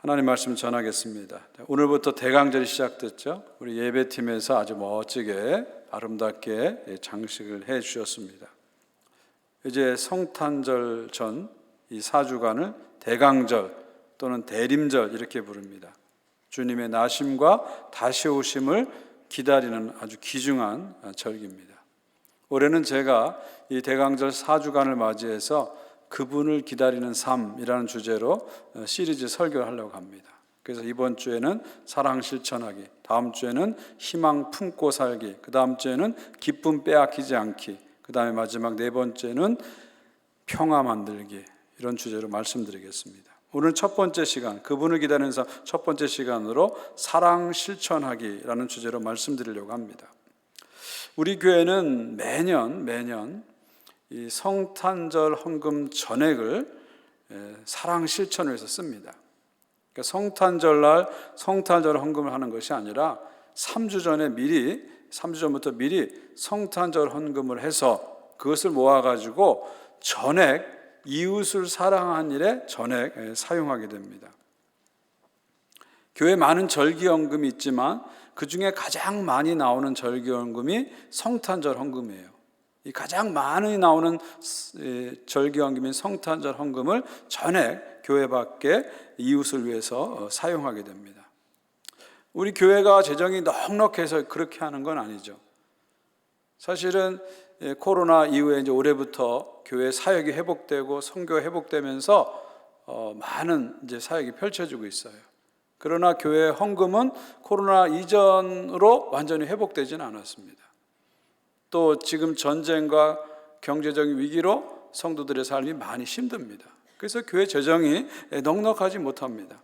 하나님 말씀 전하겠습니다. 오늘부터 대강절이 시작됐죠. 우리 예배팀에서 아주 멋지게 아름답게 장식을 해 주셨습니다. 이제 성탄절 전 이 4주간을 대강절 또는 대림절 이렇게 부릅니다. 주님의 나심과 다시 오심을 기다리는 아주 귀중한 절기입니다. 올해는 제가 이 대강절 4주간을 맞이해서 그분을 기다리는 삶이라는 주제로 시리즈 설교를 하려고 합니다. 그래서 이번 주에는 사랑 실천하기, 다음 주에는 희망 품고 살기, 그 다음 주에는 기쁨 빼앗기지 않기, 그 다음에 마지막 네 번째는 평화 만들기, 이런 주제로 말씀드리겠습니다. 오늘 첫 번째 시간, 그분을 기다리는 삶 첫 번째 시간으로 사랑 실천하기라는 주제로 말씀드리려고 합니다. 우리 교회는 매년 이 성탄절 헌금 전액을 사랑 실천을 위해서 씁니다. 그러니까 성탄절날 성탄절 헌금을 하는 것이 아니라 3주 전부터 미리 성탄절 헌금을 해서 그것을 모아가지고 전액 이웃을 사랑하는 일에 전액 사용하게 됩니다. 교회에 많은 절기헌금이 있지만 그 중에 가장 많이 나오는 절기헌금이 성탄절 헌금이에요. 이 가장 많이 나오는 절기헌금인 성탄절 헌금을 전액 교회 밖에 이웃을 위해서 사용하게 됩니다. 우리 교회가 재정이 넉넉해서 그렇게 하는 건 아니죠. 사실은 코로나 이후에 이제 올해부터 교회 사역이 회복되고 선교 회복되면서 많은 이제 사역이 펼쳐지고 있어요. 그러나 교회 헌금은 코로나 이전으로 완전히 회복되지는 않았습니다. 또 지금 전쟁과 경제적인 위기로 성도들의 삶이 많이 힘듭니다. 그래서 교회 재정이 넉넉하지 못합니다.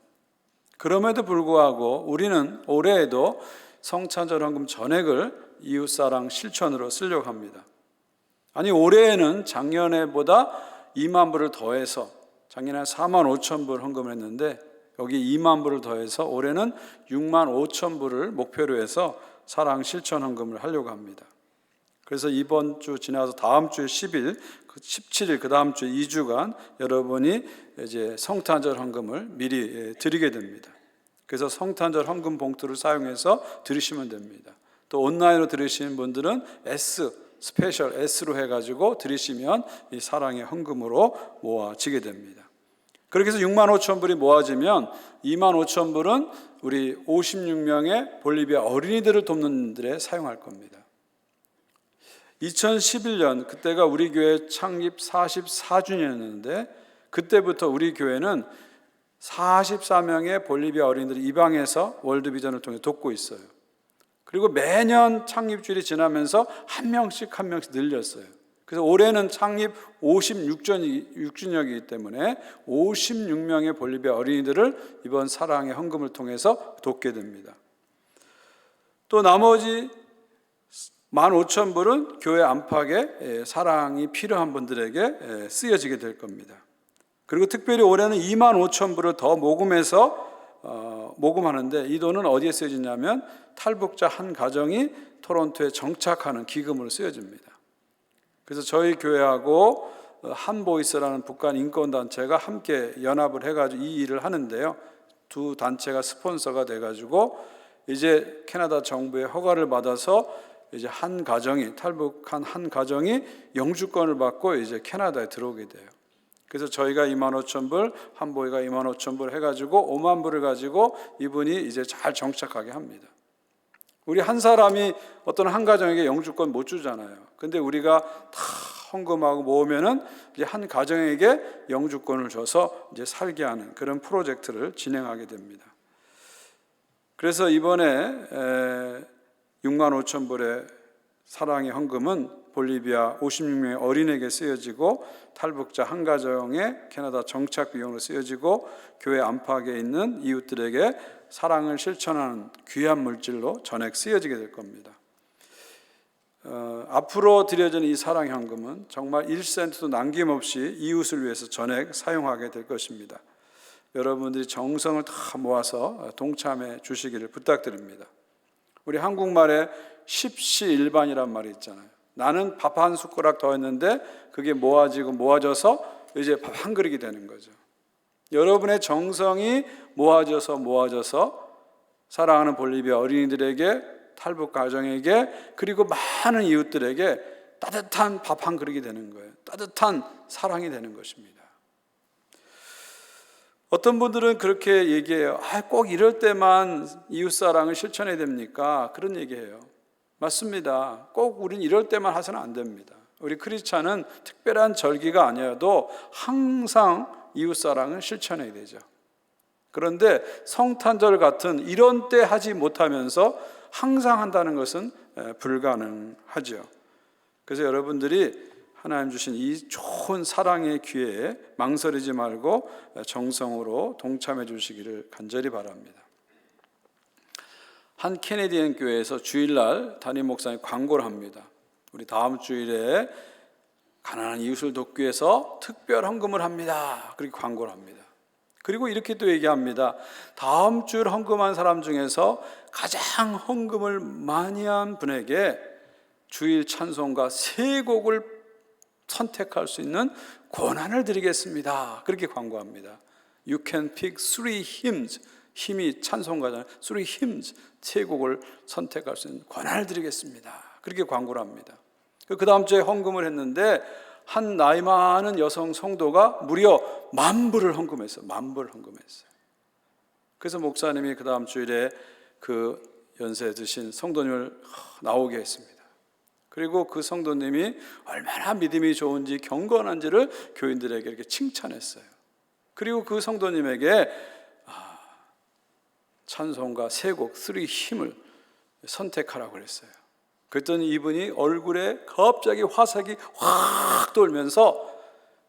그럼에도 불구하고 우리는 올해에도 성탄절 헌금 전액을 이웃사랑 실천으로 쓰려고 합니다. 아니, 올해에는 작년에보다 2만 불을 더해서, 작년에 4만 5천 불 헌금을 했는데 여기 2만 불을 더해서 올해는 6만 5천 불을 목표로 해서 사랑 실천 헌금을 하려고 합니다. 그래서 이번 주 지나서 다음 주에 10일, 17일 그 다음 주에 2주간 여러분이 이제 성탄절 헌금을 미리 드리게 됩니다. 그래서 성탄절 헌금 봉투를 사용해서 드리시면 됩니다. 또 온라인으로 드리시는 분들은 스페셜 S로 해가지고 드리시면 이 사랑의 헌금으로 모아지게 됩니다. 그렇게 해서 6만 5천 불이 모아지면 2만 5천 불은 우리 56명의 볼리비아 어린이들을 돕는 데에 사용할 겁니다. 2011년 그때가 우리 교회 창립 44주년이었는데 그때부터 우리 교회는 44명의 볼리비아 어린이들을 입양해서 월드비전을 통해 돕고 있어요. 그리고 매년 창립주일이 지나면서 한 명씩 늘렸어요. 그래서 올해는 창립 56주년이기 때문에 56명의 볼리비아 어린이들을 이번 사랑의 헌금을 통해서 돕게 됩니다. 또 나머지 15,000불은 교회 안팎에 사랑이 필요한 분들에게 쓰여지게 될 겁니다. 그리고 특별히 올해는 25,000불을 더 모금하는데 이 돈은 어디에 쓰여지냐면 탈북자 한 가정이 토론토에 정착하는 기금으로 쓰여집니다. 그래서 저희 교회하고 한보이스라는 북한 인권단체가 함께 연합을 해가지고 이 일을 하는데요. 두 단체가 스폰서가 돼가지고 이제 캐나다 정부의 허가를 받아서 이제 탈북한 한 가정이 영주권을 받고 이제 캐나다에 들어오게 돼요. 그래서 저희가 25,000불, 한보이가 25,000불 해가지고 5만 불을 가지고 이분이 이제 잘 정착하게 합니다. 우리 한 사람이 어떤 한 가정에게 영주권 못 주잖아요. 근데 우리가 다 헌금하고 모으면은 이제 한 가정에게 영주권을 줘서 이제 살게 하는 그런 프로젝트를 진행하게 됩니다. 그래서 이번에 6만 5천 불의 사랑의 헌금은 볼리비아 56명의 어린에게 쓰여지고 탈북자 한 가정의 캐나다 정착 비용으로 쓰여지고 교회 안팎에 있는 이웃들에게 사랑을 실천하는 귀한 물질로 전액 쓰여지게 될 겁니다. 앞으로 드려지는 이 사랑 헌금은 정말 1센트도 남김없이 이웃을 위해서 전액 사용하게 될 것입니다. 여러분들이 정성을 다 모아서 동참해 주시기를 부탁드립니다. 우리 한국말에 십시일반이란 말이 있잖아요. 나는 밥 한 숟가락 더 했는데 그게 모아져서 이제 밥 한 그릇이 되는 거죠. 여러분의 정성이 모아져서 사랑하는 볼리비아 어린이들에게, 탈북 가정에게, 그리고 많은 이웃들에게 따뜻한 밥 한 그릇이 되는 거예요. 따뜻한 사랑이 되는 것입니다. 어떤 분들은 그렇게 얘기해요. 꼭 이럴 때만 이웃사랑을 실천해야 됩니까? 그런 얘기해요. 맞습니다. 꼭 우린 이럴 때만 해서는 안 됩니다. 우리 크리스찬은 특별한 절기가 아니어도 항상 이웃사랑을 실천해야 되죠. 그런데 성탄절 같은 이런 때 하지 못하면서 항상 한다는 것은 불가능하죠. 그래서 여러분들이 하나님 주신 이 좋은 사랑의 기회에 망설이지 말고 정성으로 동참해 주시기를 간절히 바랍니다. 한 캐네디언 교회에서 주일날 담임 목사님 광고를 합니다. 우리 다음 주일에 가난한 이웃을 돕기 위해서 특별 헌금을 합니다. 그렇게 광고를 합니다. 그리고 이렇게 또 얘기합니다. 다음 주일 헌금한 사람 중에서 가장 헌금을 많이 한 분에게 주일 찬송가 3곡을 선택할 수 있는 권한을 드리겠습니다. 그렇게 광고합니다. You can pick 3 hymns. 힘이 찬송가잖아요. 3 hymns, 3곡을 선택할 수 있는 권한을 드리겠습니다. 그렇게 광고를 합니다. 그 다음 주에 헌금을 했는데 한 나이 많은 여성 성도가 무려 10,000불을 헌금했어요. 10,000불을 헌금했어요. 그래서 목사님이 그 다음 주일에 그 연세 드신 성도님을 나오게 했습니다. 그리고 그 성도님이 얼마나 믿음이 좋은지 경건한지를 교인들에게 이렇게 칭찬했어요. 그리고 그 성도님에게 찬송가 3곡, 3 힘을 선택하라고 그랬어요. 그랬더니 이분이 얼굴에 갑자기 화색이 확 돌면서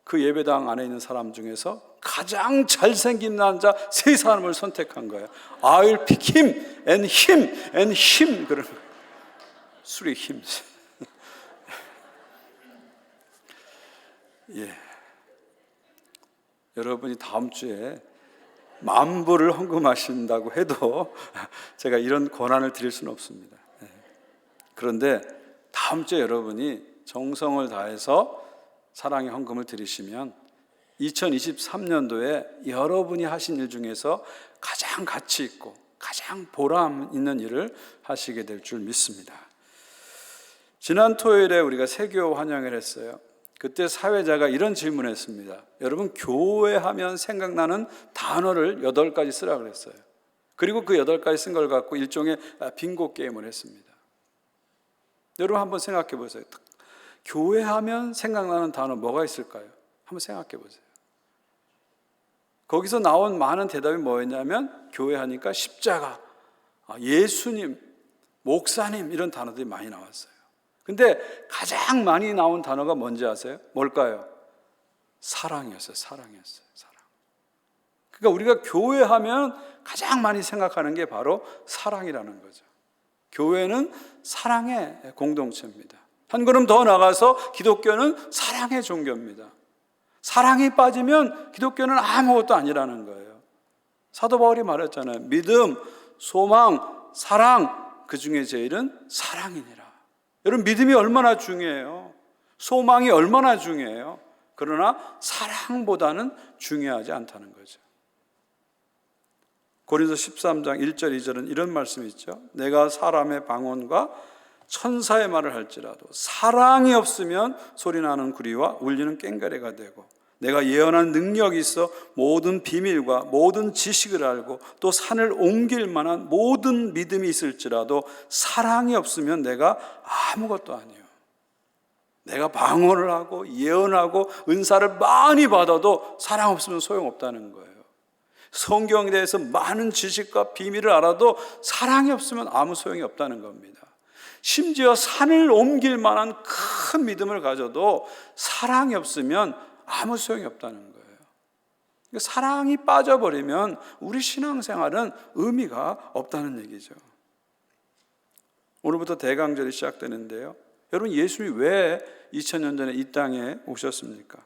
그 예배당 안에 있는 사람 중에서 가장 잘생긴 남자 3사람을 선택한 거예요. I'll pick him and him and him. 그런 3 hymns. 예. 여러분이 다음 주에 10,000불을 헌금하신다고 해도 제가 이런 권한을 드릴 수는 없습니다. 그런데 다음 주에 여러분이 정성을 다해서 사랑의 헌금을 드리시면 2023년도에 여러분이 하신 일 중에서 가장 가치 있고 가장 보람 있는 일을 하시게 될 줄 믿습니다. 지난 토요일에 우리가 세교 환영을 했어요. 그때 사회자가 이런 질문을 했습니다. 여러분, 교회하면 생각나는 단어를 8가지 쓰라고 그랬어요. 그리고 그 8가지 쓴 걸 갖고 일종의 빙고 게임을 했습니다. 여러분 한번 생각해 보세요. 교회하면 생각나는 단어 뭐가 있을까요? 한번 생각해 보세요. 거기서 나온 많은 대답이 뭐였냐면 교회하니까 십자가, 예수님, 목사님 이런 단어들이 많이 나왔어요. 근데 가장 많이 나온 단어가 뭔지 아세요? 뭘까요? 사랑이었어요. 사랑이었어요. 사랑. 그러니까 우리가 교회하면 가장 많이 생각하는 게 바로 사랑이라는 거죠. 교회는 사랑의 공동체입니다. 한 걸음 더 나가서 기독교는 사랑의 종교입니다. 사랑이 빠지면 기독교는 아무것도 아니라는 거예요. 사도 바울이 말했잖아요. 믿음, 소망, 사랑, 그 중에 제일은 사랑이니라. 여러분, 믿음이 얼마나 중요해요. 소망이 얼마나 중요해요. 그러나 사랑보다는 중요하지 않다는 거죠. 고린도서 13장 1절 2절은 이런 말씀이 있죠. 내가 사람의 방언과 천사의 말을 할지라도 사랑이 없으면 소리나는 구리와 울리는 꽹과리가 되고, 내가 예언하는 능력이 있어 모든 비밀과 모든 지식을 알고 또 산을 옮길 만한 모든 믿음이 있을지라도 사랑이 없으면 내가 아무것도 아니에요. 내가 방언을 하고 예언하고 은사를 많이 받아도 사랑 없으면 소용없다는 거예요. 성경에 대해서 많은 지식과 비밀을 알아도 사랑이 없으면 아무 소용이 없다는 겁니다. 심지어 산을 옮길 만한 큰 믿음을 가져도 사랑이 없으면 아무 소용이 없다는 거예요. 사랑이 빠져버리면 우리 신앙생활은 의미가 없다는 얘기죠. 오늘부터 대강절이 시작되는데요. 여러분, 예수님이 왜 2000년 전에 이 땅에 오셨습니까?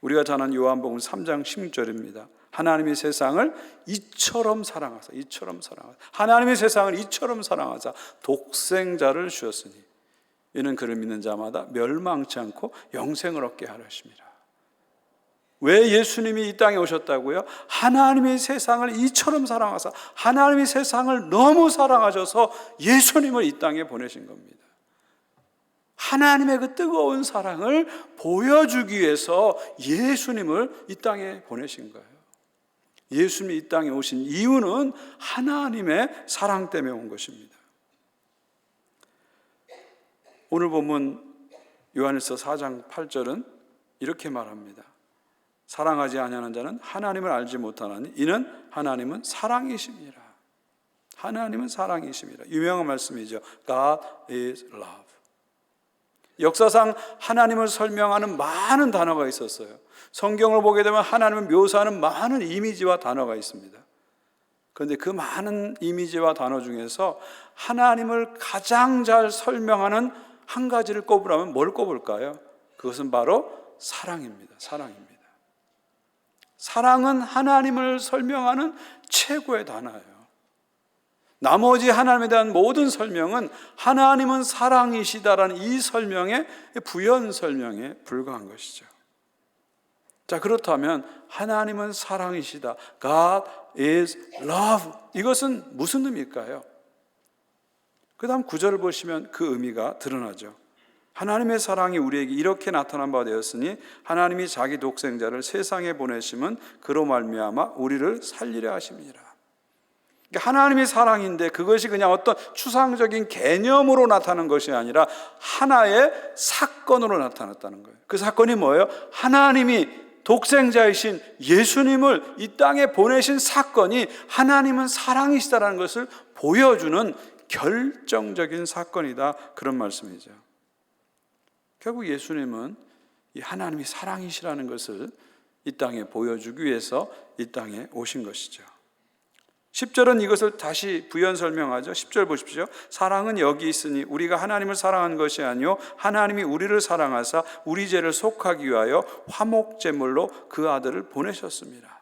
우리가 잘 아는 요한복음 3장 16절입니다. 하나님이 세상을 이처럼 사랑하사, 하나님이 세상을 이처럼 사랑하사 독생자를 주었으니 이는 그를 믿는 자마다 멸망치 않고 영생을 얻게 하려 하심이라. 왜 예수님이 이 땅에 오셨다고요? 하나님이 세상을 이처럼 사랑하사 하나님이 세상을 너무 사랑하셔서 예수님을 이 땅에 보내신 겁니다. 하나님의 그 뜨거운 사랑을 보여주기 위해서 예수님을 이 땅에 보내신 거예요. 예수님이 이 땅에 오신 이유는 하나님의 사랑 때문에 온 것입니다. 오늘 본문 요한일서 4장 8절은 이렇게 말합니다. 사랑하지 아니하는 자는 하나님을 알지 못하나니 이는 하나님은 사랑이심이라. 하나님은 사랑이심이라. 유명한 말씀이죠. God is love. 역사상 하나님을 설명하는 많은 단어가 있었어요. 성경을 보게 되면 하나님을 묘사하는 많은 이미지와 단어가 있습니다. 그런데 그 많은 이미지와 단어 중에서 하나님을 가장 잘 설명하는 한 가지를 꼽으라면 뭘 꼽을까요? 그것은 바로 사랑입니다. 사랑입니다. 사랑은 하나님을 설명하는 최고의 단어예요. 나머지 하나님에 대한 모든 설명은 하나님은 사랑이시다라는 이 설명의 부연 설명에 불과한 것이죠. 자, 그렇다면 하나님은 사랑이시다. God is love. 이것은 무슨 의미일까요? 그 다음 9절을 보시면 그 의미가 드러나죠. 하나님의 사랑이 우리에게 이렇게 나타난 바 되었으니 하나님이 자기 독생자를 세상에 보내심은 그로 말미암아 우리를 살리려 하심이라. 그러니까 하나님의 사랑인데 그것이 그냥 어떤 추상적인 개념으로 나타난 것이 아니라 하나의 사건으로 나타났다는 거예요. 그 사건이 뭐예요? 하나님이 독생자이신 예수님을 이 땅에 보내신 사건이 하나님은 사랑이시다라는 것을 보여주는 결정적인 사건이다, 그런 말씀이죠. 결국 예수님은 이 하나님이 사랑이시라는 것을 이 땅에 보여주기 위해서 이 땅에 오신 것이죠. 10절은 이것을 다시 부연 설명하죠. 10절 보십시오. 사랑은 여기 있으니 우리가 하나님을 사랑한 것이 아니요 하나님이 우리를 사랑하사 우리 죄를 속하기 위하여 화목제물로 그 아들을 보내셨습니다.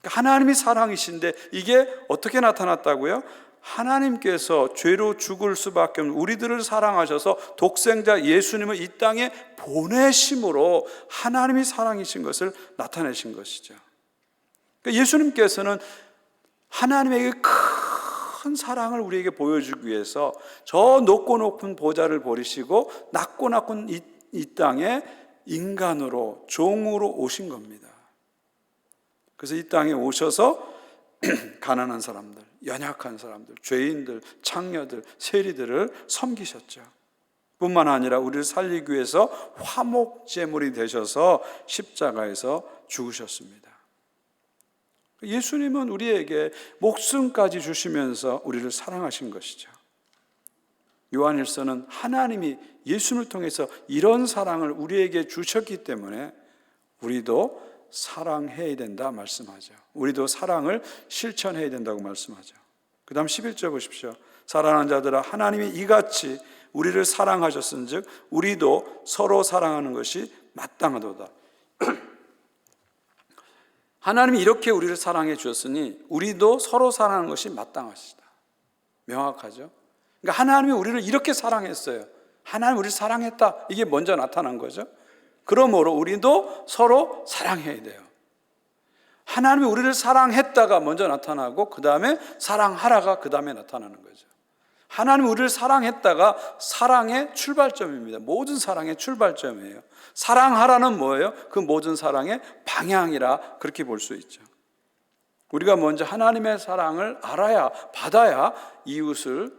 그러니까 하나님이 사랑이신데 이게 어떻게 나타났다고요? 하나님께서 죄로 죽을 수밖에 없는 우리들을 사랑하셔서 독생자 예수님을 이 땅에 보내심으로 하나님이 사랑이신 것을 나타내신 것이죠. 그러니까 예수님께서는 하나님에게 큰 사랑을 우리에게 보여주기 위해서 저 높고 높은 보좌를 버리시고 낮고 낮은 이 땅에 인간으로 종으로 오신 겁니다. 그래서 이 땅에 오셔서 가난한 사람들, 연약한 사람들, 죄인들, 창녀들, 세리들을 섬기셨죠. 뿐만 아니라 우리를 살리기 위해서 화목제물이 되셔서 십자가에서 죽으셨습니다. 예수님은 우리에게 목숨까지 주시면서 우리를 사랑하신 것이죠. 요한일서는 하나님이 예수님을 통해서 이런 사랑을 우리에게 주셨기 때문에 우리도 사랑해야 된다 말씀하죠. 우리도 사랑을 실천해야 된다고 말씀하죠. 그 다음 11절 보십시오. 사랑하는 자들아 하나님이 이같이 우리를 사랑하셨은즉 우리도 서로 사랑하는 것이 마땅하도다. 하나님이 이렇게 우리를 사랑해 주셨으니 우리도 서로 사랑하는 것이 마땅하시다. 명확하죠? 그러니까 하나님이 우리를 이렇게 사랑했어요. 하나님이 우리를 사랑했다. 이게 먼저 나타난 거죠. 그러므로 우리도 서로 사랑해야 돼요. 하나님이 우리를 사랑했다가 먼저 나타나고 그 다음에 사랑하라가 그 다음에 나타나는 거죠. 하나님이 우리를 사랑했다가 사랑의 출발점입니다. 모든 사랑의 출발점이에요. 사랑하라는 뭐예요? 그 모든 사랑의 방향이라 그렇게 볼 수 있죠. 우리가 먼저 하나님의 사랑을 알아야, 받아야 이웃을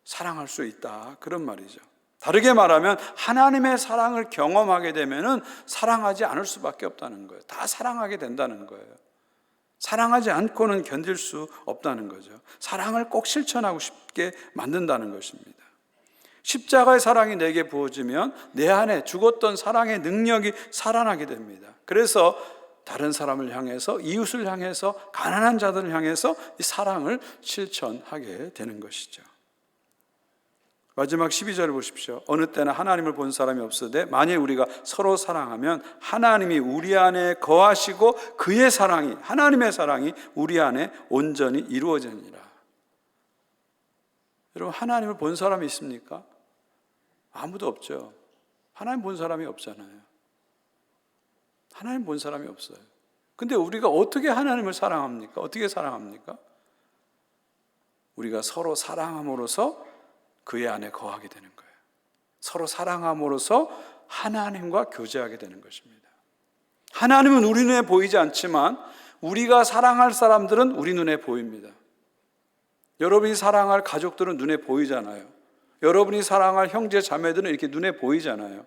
사랑할 수 있다, 그런 말이죠. 다르게 말하면 하나님의 사랑을 경험하게 되면은 사랑하지 않을 수밖에 없다는 거예요. 다 사랑하게 된다는 거예요. 사랑하지 않고는 견딜 수 없다는 거죠. 사랑을 꼭 실천하고 싶게 만든다는 것입니다. 십자가의 사랑이 내게 부어지면 내 안에 죽었던 사랑의 능력이 살아나게 됩니다. 그래서 다른 사람을 향해서, 이웃을 향해서, 가난한 자들을 향해서 이 사랑을 실천하게 되는 것이죠. 마지막 12절을 보십시오. 어느 때나 하나님을 본 사람이 없으되 만일 우리가 서로 사랑하면 하나님이 우리 안에 거하시고 그의 사랑이, 하나님의 사랑이 우리 안에 온전히 이루어지니라. 여러분, 하나님을 본 사람이 있습니까? 아무도 없죠. 하나님 본 사람이 없잖아요. 하나님 본 사람이 없어요. 근데 우리가 어떻게 하나님을 사랑합니까? 어떻게 사랑합니까? 우리가 서로 사랑함으로써 그의 안에 거하게 되는 거예요. 서로 사랑함으로써 하나님과 교제하게 되는 것입니다. 하나님은 우리 눈에 보이지 않지만 우리가 사랑할 사람들은 우리 눈에 보입니다. 여러분이 사랑할 가족들은 눈에 보이잖아요. 여러분이 사랑할 형제 자매들은 이렇게 눈에 보이잖아요.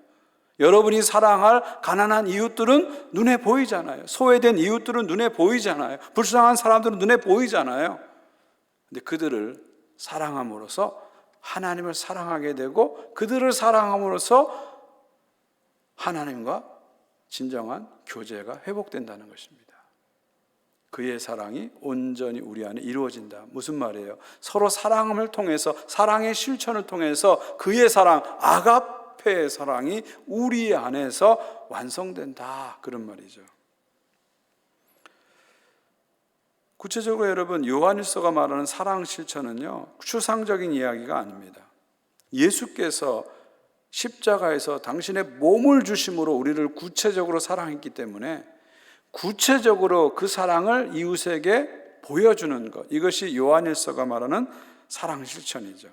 여러분이 사랑할 가난한 이웃들은 눈에 보이잖아요. 소외된 이웃들은 눈에 보이잖아요. 불쌍한 사람들은 눈에 보이잖아요. 근데 그들을 사랑함으로써 하나님을 사랑하게 되고 그들을 사랑함으로써 하나님과 진정한 교제가 회복된다는 것입니다. 그의 사랑이 온전히 우리 안에 이루어진다. 무슨 말이에요? 서로 사랑을 통해서, 사랑의 실천을 통해서 그의 사랑, 아가페의 사랑이 우리 안에서 완성된다. 그런 말이죠. 구체적으로 여러분, 요한일서가 말하는 사랑 실천은요, 추상적인 이야기가 아닙니다. 예수께서 십자가에서 당신의 몸을 주심으로 우리를 구체적으로 사랑했기 때문에 구체적으로 그 사랑을 이웃에게 보여주는 것, 이것이 요한일서가 말하는 사랑 실천이죠.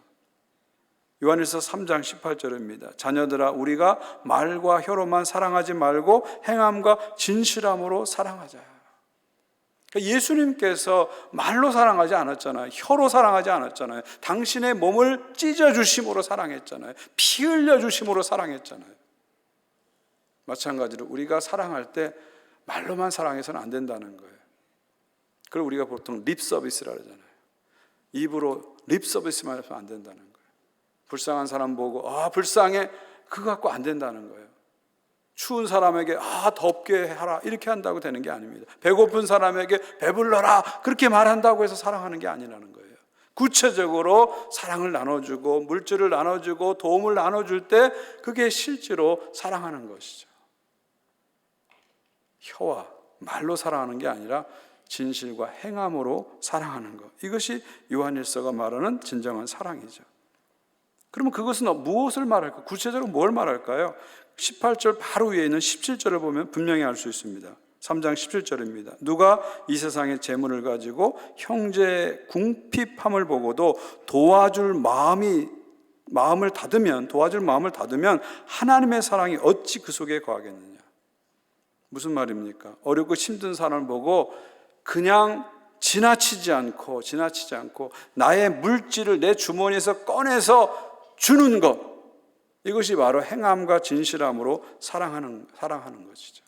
요한일서 3장 18절입니다. 자녀들아, 우리가 말과 혀로만 사랑하지 말고 행함과 진실함으로 사랑하자. 그러니까 예수님께서 말로 사랑하지 않았잖아요. 혀로 사랑하지 않았잖아요. 당신의 몸을 찢어주심으로 사랑했잖아요. 피 흘려주심으로 사랑했잖아요. 마찬가지로 우리가 사랑할 때 말로만 사랑해서는 안 된다는 거예요. 그걸 우리가 보통 립 서비스라 그러잖아요. 입으로 립 서비스만 해서 안 된다는 거예요. 불쌍한 사람 보고 불쌍해, 그거 갖고 안 된다는 거예요. 추운 사람에게 덥게 하라, 이렇게 한다고 되는 게 아닙니다. 배고픈 사람에게 배불러라, 그렇게 말한다고 해서 사랑하는 게 아니라는 거예요. 구체적으로 사랑을 나눠주고 물질을 나눠주고 도움을 나눠줄 때 그게 실제로 사랑하는 것이죠. 혀와 말로 사랑하는 게 아니라 진실과 행함으로 사랑하는 것, 이것이 요한일서가 말하는 진정한 사랑이죠. 그러면 그것은 무엇을 말할까? 구체적으로 뭘 말할까요? 18절 바로 위에 있는 17절을 보면 분명히 알 수 있습니다. 3장 17절입니다. 누가 이 세상의 재물을 가지고 형제의 궁핍함을 보고도 도와줄 마음을 닫으면 하나님의 사랑이 어찌 그 속에 거하겠느냐. 무슨 말입니까? 어렵고 힘든 사람을 보고 그냥 지나치지 않고 나의 물질을 내 주머니에서 꺼내서 주는 것, 이것이 바로 행함과 진실함으로 사랑하는 것이죠.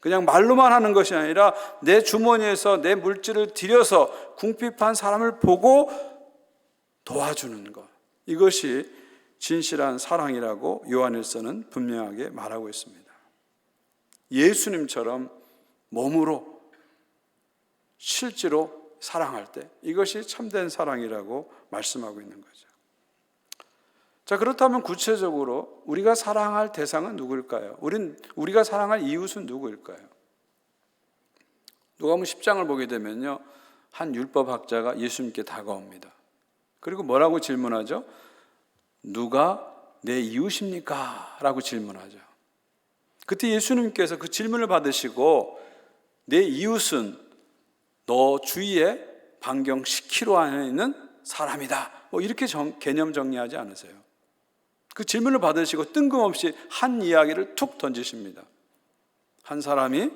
그냥 말로만 하는 것이 아니라 내 주머니에서 내 물질을 들여서 궁핍한 사람을 보고 도와주는 것, 이것이 진실한 사랑이라고 요한일서는 분명하게 말하고 있습니다. 예수님처럼 몸으로 실제로 사랑할 때 이것이 참된 사랑이라고 말씀하고 있는 거죠. 자, 그렇다면 구체적으로 우리가 사랑할 대상은 누구일까요? 우리가 사랑할 이웃은 누구일까요? 누가복음 10장을 보게 되면요, 한 율법학자가 예수님께 다가옵니다. 그리고 뭐라고 질문하죠? 누가 내 이웃입니까? 라고 질문하죠. 그때 예수님께서 그 질문을 받으시고 내 이웃은 너 주위에 반경 10km 안에 있는 사람이다, 이렇게 개념 정리하지 않으세요. 그 질문을 받으시고 뜬금없이 한 이야기를 툭 던지십니다. 한 사람이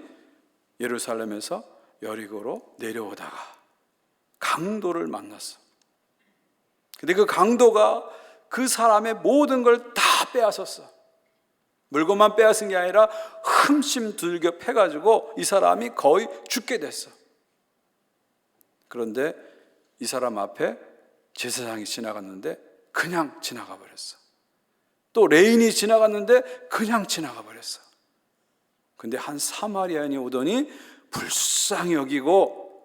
예루살렘에서 여리고로 내려오다가 강도를 만났어. 근데 그 강도가 그 사람의 모든 걸 다 빼앗았어. 물건만 빼앗은 게 아니라 흠씬 들겨패가지고 이 사람이 거의 죽게 됐어. 그런데 이 사람 앞에 제사장이 지나갔는데 그냥 지나가 버렸어. 또 레인이 지나갔는데 그냥 지나가 버렸어. 근데 한 사마리아인이 오더니 불쌍히 여기고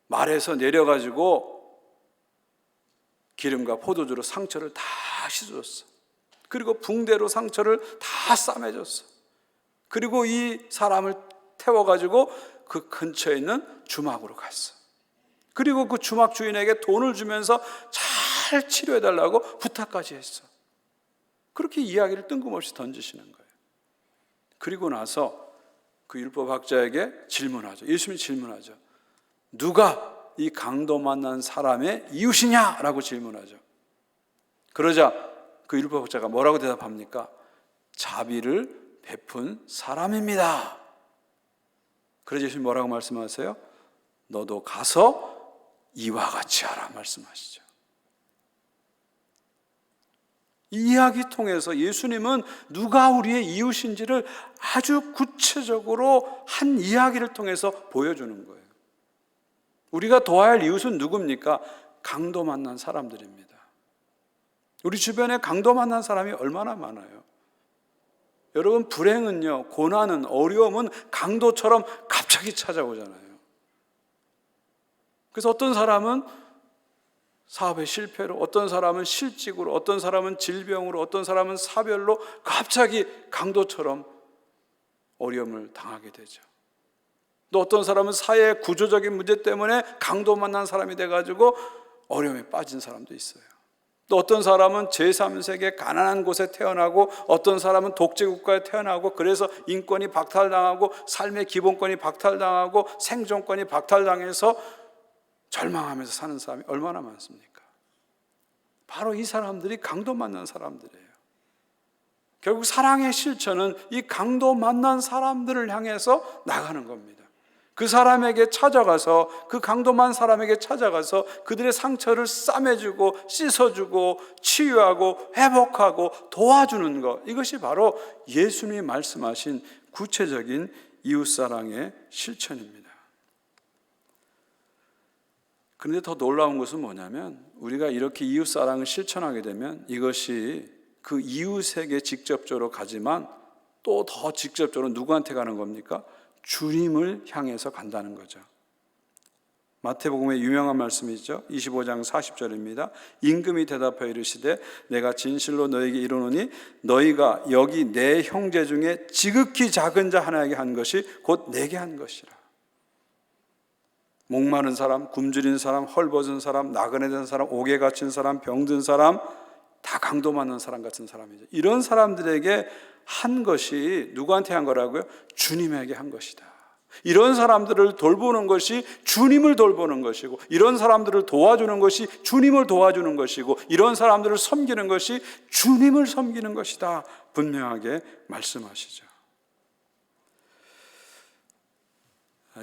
말에서 내려가지고 기름과 포도주로 상처를 다 씻어줬어. 그리고 붕대로 상처를 다 싸매줬어. 그리고 이 사람을 태워가지고 그 근처에 있는 주막으로 갔어. 그리고 그 주막 주인에게 돈을 주면서 잘 치료해달라고 부탁까지 했어. 그렇게 이야기를 뜬금없이 던지시는 거예요. 그리고 나서 그 율법학자에게 질문하죠. 예수님이 질문하죠. 누가 이 강도 만난 사람의 이웃이냐? 라고 질문하죠. 그러자 그 율법학자가 뭐라고 대답합니까? 자비를 베푼 사람입니다. 그러자 예수님이 뭐라고 말씀하세요? 너도 가서 이와 같이 하라 말씀하시죠. 이 이야기 통해서 예수님은 누가 우리의 이웃인지를 아주 구체적으로 한 이야기를 통해서 보여주는 거예요. 우리가 도와야 할 이웃은 누굽니까? 강도 만난 사람들입니다. 우리 주변에 강도 만난 사람이 얼마나 많아요. 여러분, 불행은요, 고난은, 어려움은 강도처럼 갑자기 찾아오잖아요. 그래서 어떤 사람은 사업의 실패로, 어떤 사람은 실직으로, 어떤 사람은 질병으로, 어떤 사람은 사별로 갑자기 강도처럼 어려움을 당하게 되죠. 또 어떤 사람은 사회 구조적인 문제 때문에 강도 만난 사람이 돼가지고 어려움에 빠진 사람도 있어요. 또 어떤 사람은 제3세계 가난한 곳에 태어나고, 어떤 사람은 독재국가에 태어나고, 그래서 인권이 박탈당하고 삶의 기본권이 박탈당하고 생존권이 박탈당해서 절망하면서 사는 사람이 얼마나 많습니까? 바로 이 사람들이 강도 만난 사람들이에요. 결국 사랑의 실천은 이 강도 만난 사람들을 향해서 나가는 겁니다. 그 사람에게 찾아가서, 그 강도만 사람에게 찾아가서 그들의 상처를 싸매주고 씻어주고 치유하고 회복하고 도와주는 것, 이것이 바로 예수님이 말씀하신 구체적인 이웃사랑의 실천입니다. 그런데 더 놀라운 것은 뭐냐면, 우리가 이렇게 이웃사랑을 실천하게 되면 이것이 그 이웃에게 직접적으로 가지만 또 더 직접적으로 누구한테 가는 겁니까? 주님을 향해서 간다는 거죠. 마태복음의 유명한 말씀이죠. 25장 40절입니다. 임금이 대답하여 이르시되 내가 진실로 너에게 이르노니 너희가 여기 내 형제 중에 지극히 작은 자 하나에게 한 것이 곧 내게 한 것이라. 목마른 사람, 굶주린 사람, 헐벗은 사람, 나그네 된 사람, 옥에 갇힌 사람, 병든 사람, 다 강도 맞는 사람 같은 사람이죠. 이런 사람들에게 한 것이 누구한테 한 거라고요? 주님에게 한 것이다. 이런 사람들을 돌보는 것이 주님을 돌보는 것이고, 이런 사람들을 도와주는 것이 주님을 도와주는 것이고, 이런 사람들을 섬기는 것이 주님을 섬기는 것이다. 분명하게 말씀하시죠.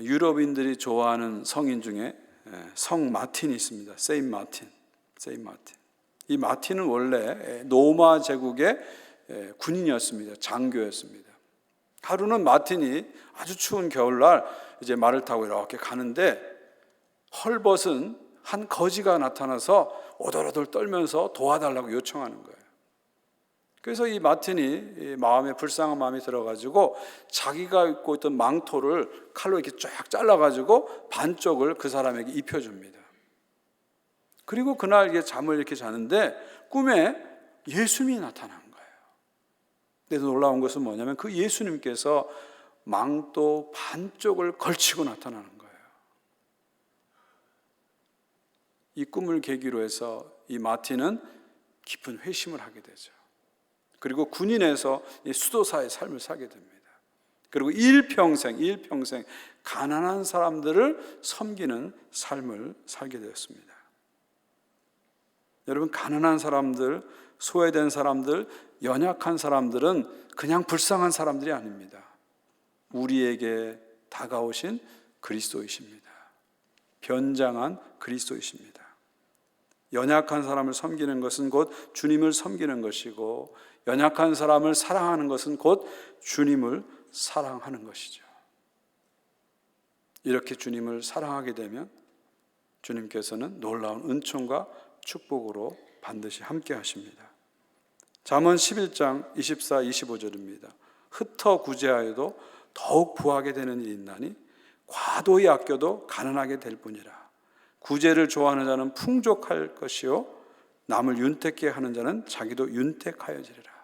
유럽인들이 좋아하는 성인 중에 성 마틴이 있습니다. 세인트 마틴. 이 마틴은 원래 로마 제국의 군인이었습니다. 장교였습니다. 하루는 마틴이 아주 추운 겨울날 이제 말을 타고 이렇게 가는데, 헐벗은 한 거지가 나타나서 오돌오돌 떨면서 도와달라고 요청하는 거예요. 그래서 이 마틴이 마음에 불쌍한 마음이 들어가지고 자기가 입고 있던 망토를 칼로 이렇게 쫙 잘라가지고 반쪽을 그 사람에게 입혀줍니다. 그리고 그날 이게 잠을 이렇게 자는데 꿈에 예수님이 나타난 거예요. 근데 놀라운 것은 뭐냐면 그 예수님께서 망토 반쪽을 걸치고 나타나는 거예요. 이 꿈을 계기로 해서 이 마틴은 깊은 회심을 하게 되죠. 그리고 군인에서 수도사의 삶을 살게 됩니다. 그리고 일평생 가난한 사람들을 섬기는 삶을 살게 되었습니다. 여러분, 가난한 사람들, 소외된 사람들, 연약한 사람들은 그냥 불쌍한 사람들이 아닙니다. 우리에게 다가오신 그리스도이십니다. 변장한 그리스도이십니다. 연약한 사람을 섬기는 것은 곧 주님을 섬기는 것이고, 연약한 사람을 사랑하는 것은 곧 주님을 사랑하는 것이죠. 이렇게 주님을 사랑하게 되면 주님께서는 놀라운 은총과 축복으로 반드시 함께 하십니다. 잠언 11장 24, 25절입니다. 흩어 구제하여도 더욱 부하게 되는 일이 있나니 과도히 아껴도 가난하게 될 뿐이라. 구제를 좋아하는 자는 풍족할 것이요 남을 윤택케 하는 자는 자기도 윤택하여지리라.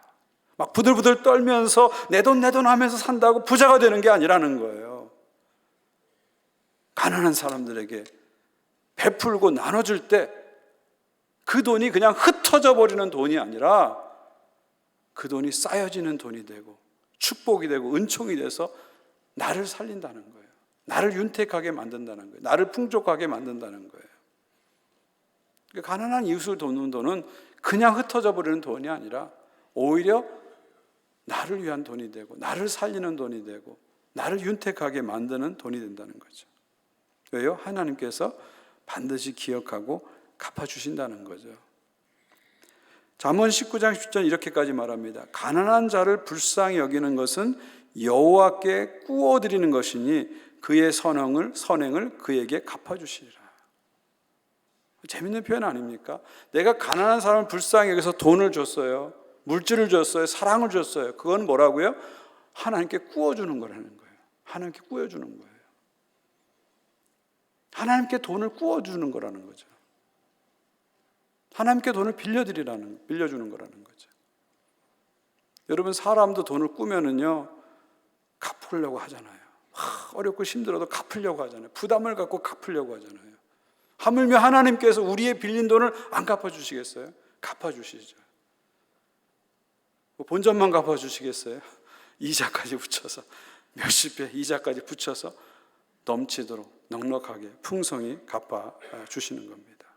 막 부들부들 떨면서 내 돈 하면서 산다고 부자가 되는 게 아니라는 거예요. 가난한 사람들에게 베풀고 나눠줄 때 그 돈이 그냥 흩어져 버리는 돈이 아니라 그 돈이 쌓여지는 돈이 되고 축복이 되고 은총이 돼서 나를 살린다는 거예요. 나를 윤택하게 만든다는 거예요. 나를 풍족하게 만든다는 거예요. 그러니까 가난한 이웃을 돕는 돈은 그냥 흩어져 버리는 돈이 아니라 오히려 나를 위한 돈이 되고 나를 살리는 돈이 되고 나를 윤택하게 만드는 돈이 된다는 거죠. 왜요? 하나님께서 반드시 기억하고 갚아주신다는 거죠. 잠언 19장 10절 이렇게까지 말합니다. 가난한 자를 불쌍히 여기는 것은 여호와께 꾸어드리는 것이니 그의 선행을 그에게 갚아주시리라. 재밌는 표현 아닙니까? 내가 가난한 사람을 불쌍히 여기서 돈을 줬어요. 물질을 줬어요. 사랑을 줬어요. 그건 뭐라고요? 하나님께 꾸어주는 거라는 거예요. 하나님께 꾸어주는 거예요. 하나님께 돈을 꾸어주는 거라는 거죠. 하나님께 돈을 빌려주는 거라는 거죠. 여러분, 사람도 돈을 꾸면은요, 갚으려고 하잖아요. 어렵고 힘들어도 갚으려고 하잖아요. 부담을 갖고 갚으려고 하잖아요. 하물며 하나님께서 우리의 빌린 돈을 안 갚아주시겠어요? 갚아주시죠. 본전만 갚아주시겠어요? 이자까지 붙여서 몇십 배 이자까지 붙여서 넘치도록 넉넉하게 풍성히 갚아주시는 겁니다.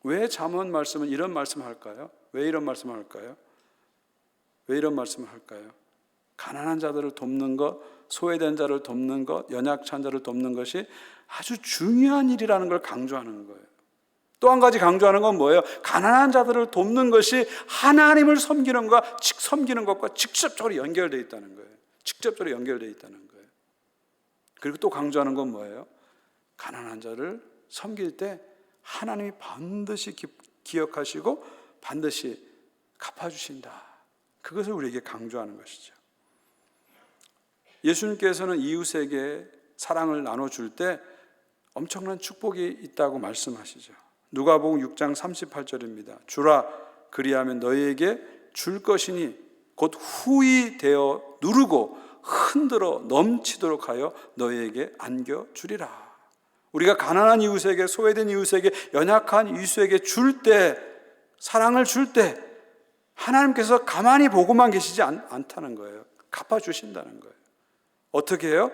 왜 잠언 말씀은 이런 말씀을 할까요? 왜 이런 말씀을 할까요? 왜 이런 말씀을 할까요? 가난한 자들을 돕는 것, 소외된 자를 돕는 것, 연약한 자를 돕는 것이 아주 중요한 일이라는 걸 강조하는 거예요. 또 한 가지 강조하는 건 뭐예요? 가난한 자들을 돕는 것이 하나님을 섬기는 것과 직접적으로 연결되어 있다는 거예요. 직접적으로 연결되어 있다는 거예요. 그리고 또 강조하는 건 뭐예요? 가난한 자를 섬길 때 하나님이 반드시 기억하시고 반드시 갚아주신다. 그것을 우리에게 강조하는 것이죠. 예수님께서는 이웃에게 사랑을 나눠줄 때 엄청난 축복이 있다고 말씀하시죠. 누가복음 6장 38절입니다. 주라, 그리하면 너희에게 줄 것이니 곧 후히 되어 누르고 흔들어 넘치도록 하여 너희에게 안겨주리라. 우리가 가난한 이웃에게, 소외된 이웃에게, 연약한 이웃에게 줄 때, 사랑을 줄 때 하나님께서 가만히 보고만 계시지 않다는 거예요. 갚아주신다는 거예요. 어떻게 해요?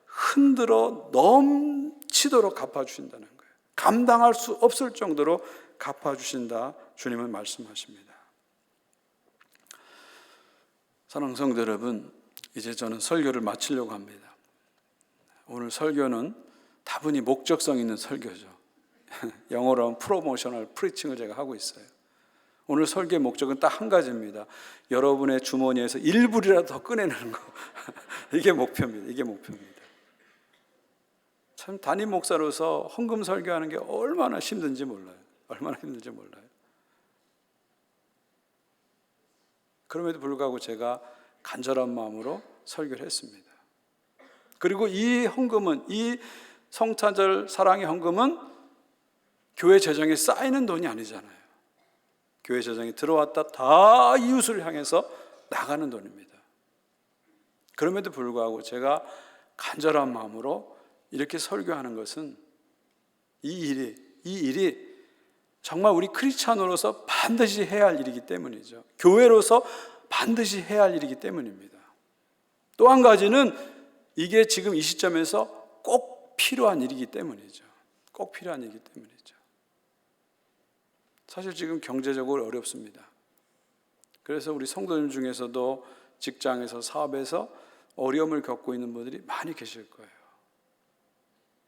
흔들어 넘치도록 갚아주신다는 거예요. 감당할 수 없을 정도로 갚아주신다, 주님은 말씀하십니다. 사랑하는 성도 여러분, 이제 저는 설교를 마치려고 합니다. 오늘 설교는 다분히 목적성 있는 설교죠. 영어로 하면 프로모셔널 프리칭을 제가 하고 있어요. 오늘 설교의 목적은 딱 한 가지입니다. 여러분의 주머니에서 일불이라도 더 꺼내는 거. 이게 목표입니다. 이게 목표입니다. 참 담임 목사로서 헌금 설교하는 게 얼마나 힘든지 몰라요. 얼마나 힘든지 몰라요. 그럼에도 불구하고 제가 간절한 마음으로 설교를 했습니다. 그리고 이 헌금은, 이 성탄절 사랑의 헌금은 교회 재정에 쌓이는 돈이 아니잖아요. 교회 재정에 들어왔다 다 이웃을 향해서 나가는 돈입니다. 그럼에도 불구하고 제가 간절한 마음으로 이렇게 설교하는 것은 이 일이 정말 우리 크리스찬으로서 반드시 해야 할 일이기 때문이죠. 교회로서 반드시 해야 할 일이기 때문입니다. 또 한 가지는 이게 지금 이 시점에서 꼭 필요한 일이기 때문이죠. 꼭 필요한 일이기 때문이죠. 사실 지금 경제적으로 어렵습니다. 그래서 우리 성도님 중에서도 직장에서, 사업에서 어려움을 겪고 있는 분들이 많이 계실 거예요.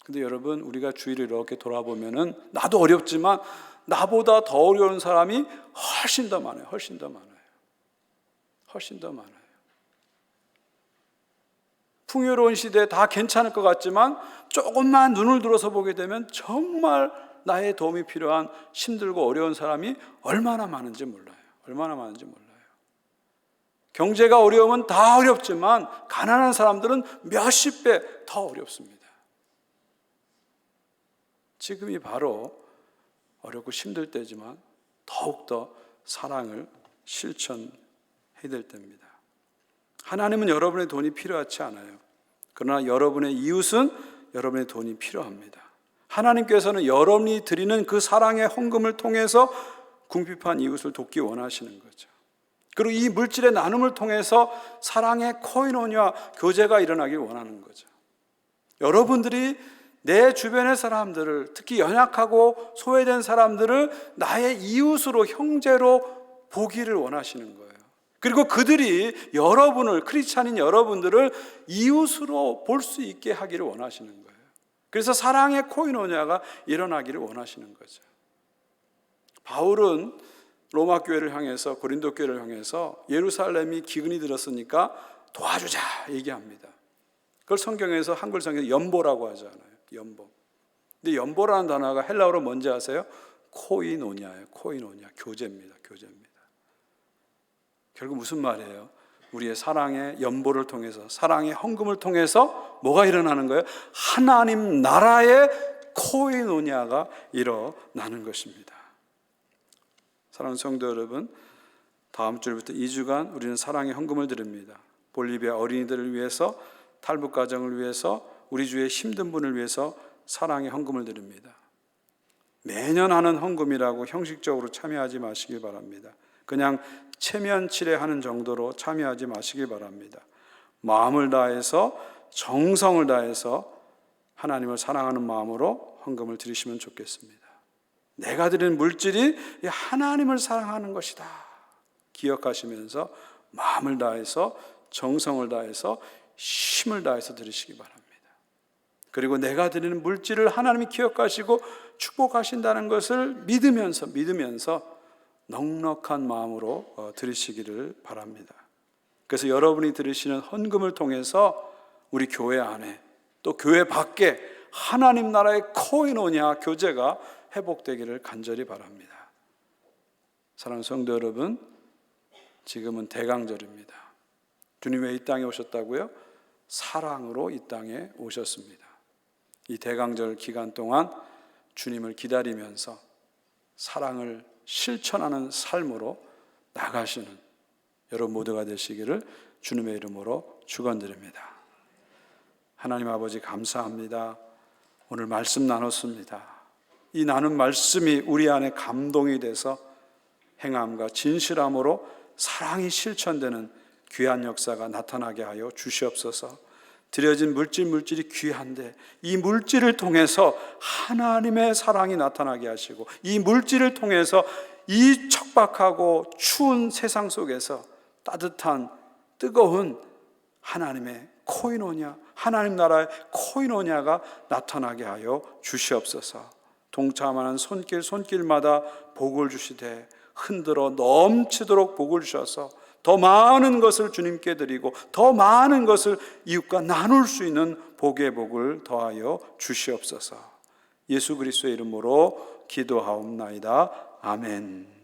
근데 여러분, 우리가 주위를 이렇게 돌아보면은 나도 어렵지만 나보다 더 어려운 사람이 훨씬 더 많아요. 훨씬 더 많아요. 훨씬 더 많아요. 풍요로운 시대에 다 괜찮을 것 같지만 조금만 눈을 들어서 보게 되면 정말 나의 도움이 필요한 힘들고 어려운 사람이 얼마나 많은지 몰라요. 얼마나 많은지 몰라요. 경제가 어려우면 다 어렵지만 가난한 사람들은 몇십 배 더 어렵습니다. 지금이 바로 어렵고 힘들 때지만 더욱더 사랑을 실천해야 될 때입니다. 하나님은 여러분의 돈이 필요하지 않아요. 그러나 여러분의 이웃은 여러분의 돈이 필요합니다. 하나님께서는 여러분이 드리는 그 사랑의 헌금을 통해서 궁핍한 이웃을 돕기 원하시는 거죠. 그리고 이 물질의 나눔을 통해서 사랑의 코이노니아 교제가 일어나길 원하는 거죠. 여러분들이 내 주변의 사람들을, 특히 연약하고 소외된 사람들을 나의 이웃으로, 형제로 보기를 원하시는 거예요. 그리고 그들이 여러분을, 크리스찬인 여러분들을 이웃으로 볼 수 있게 하기를 원하시는 거예요. 그래서 사랑의 코이노니아가 일어나기를 원하시는 거죠. 바울은 로마 교회를 향해서, 고린도 교회를 향해서 예루살렘이 기근이 들었으니까 도와주자 얘기합니다. 그걸 성경에서, 한글 성경에서 연보라고 하잖아요. 연보. 근데 연보라는 단어가 헬라어로 뭔지 아세요? 코이노니아예요. 코이노니아. 교제입니다. 교제입니다. 결국 무슨 말이에요? 우리의 사랑의 연보를 통해서, 사랑의 헌금을 통해서 뭐가 일어나는 거예요? 하나님 나라의 코이노니아가 일어나는 것입니다. 사랑하는 성도 여러분, 다음 주부터 2주간 우리는 사랑의 헌금을 드립니다. 볼리비아 어린이들을 위해서, 탈북 가정을 위해서, 우리 주의 힘든 분을 위해서 사랑의 헌금을 드립니다. 매년 하는 헌금이라고 형식적으로 참여하지 마시길 바랍니다. 그냥 체면치레하는 정도로 참여하지 마시길 바랍니다. 마음을 다해서, 정성을 다해서 하나님을 사랑하는 마음으로 헌금을 드리시면 좋겠습니다. 내가 드리는 물질이 하나님을 사랑하는 것이다 기억하시면서 마음을 다해서, 정성을 다해서, 힘을 다해서 드리시기 바랍니다. 그리고 내가 드리는 물질을 하나님이 기억하시고 축복하신다는 것을 믿으면서 넉넉한 마음으로 드리시기를 바랍니다. 그래서 여러분이 드리시는 헌금을 통해서 우리 교회 안에, 또 교회 밖에 하나님 나라의 코이노니아 교제가 회복되기를 간절히 바랍니다. 사랑하는 성도 여러분, 지금은 대강절입니다. 주님 왜 이 땅에 오셨다고요? 사랑으로 이 땅에 오셨습니다. 이 대강절 기간 동안 주님을 기다리면서 사랑을 실천하는 삶으로 나가시는 여러분 모두가 되시기를 주님의 이름으로 축원드립니다. 하나님 아버지 감사합니다. 오늘 말씀 나눴습니다. 이 나눈 말씀이 우리 안에 감동이 돼서 행함과 진실함으로 사랑이 실천되는 귀한 역사가 나타나게 하여 주시옵소서. 드려진 물질이 귀한데 이 물질을 통해서 하나님의 사랑이 나타나게 하시고, 이 물질을 통해서 이 척박하고 추운 세상 속에서 따뜻한 뜨거운 하나님의 코이노니아, 하나님 나라의 코이노니아가 나타나게 하여 주시옵소서. 동참하는 손길마다 복을 주시되 흔들어 넘치도록 복을 주셔서 더 많은 것을 주님께 드리고 더 많은 것을 이웃과 나눌 수 있는 복의 복을 더하여 주시옵소서. 예수 그리스도의 이름으로 기도하옵나이다. 아멘.